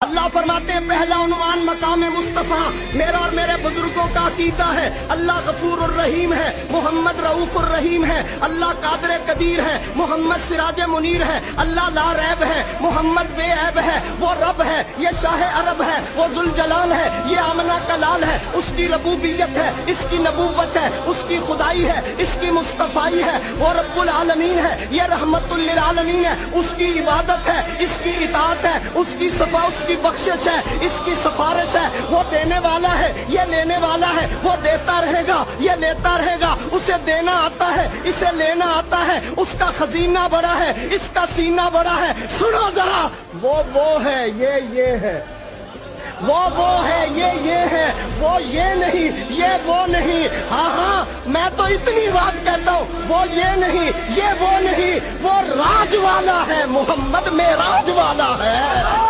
اللہ فرماتے ہیں پہلا عنوان مقام مصطفیٰ میرا اور میرے بزرگوں کا عقیدہ ہے، اللہ غفور الرحیم ہے، محمد رؤوف الرحیم ہے، اللہ قادر قدیر ہے، محمد سراج منیر ہے، اللہ لا ریب ہے، محمد بے عیب ہے، وہ رب ہے، یہ شاہ عرب ہے، وہ ذوالجلال ہے، یہ آمنہ کا لال ہے، اس کی ربوبیت ہے، اس کی نبوت ہے، اس کی خدائی ہے، اس کی مصطفائی ہے، وہ رب العالمین ہے، یہ رحمت للعالمین ہے، اس کی عبادت ہے، اس کی اطاعت ہے، اس کی صفا، اس کی بخشش ہے، اس کی سفارش ہے، وہ دینے والا ہے، یہ لینے والا ہے، وہ دیتا رہے گا، یہ لیتا رہے گا، اسے دینا آتا ہے، اسے لینا آتا ہے، اس کا خزینہ بڑا ہے، اس کا سینہ بڑا ہے، سنو ذرا، وہ ہے، یہ ہے، وہ ہے، یہ ہے، وہ یہ نہیں، یہ وہ نہیں، ہاں میں تو اتنی بات کہتا ہوں، وہ یہ نہیں، یہ وہ نہیں، وہ راج والا ہے، محمد معراج والا ہے۔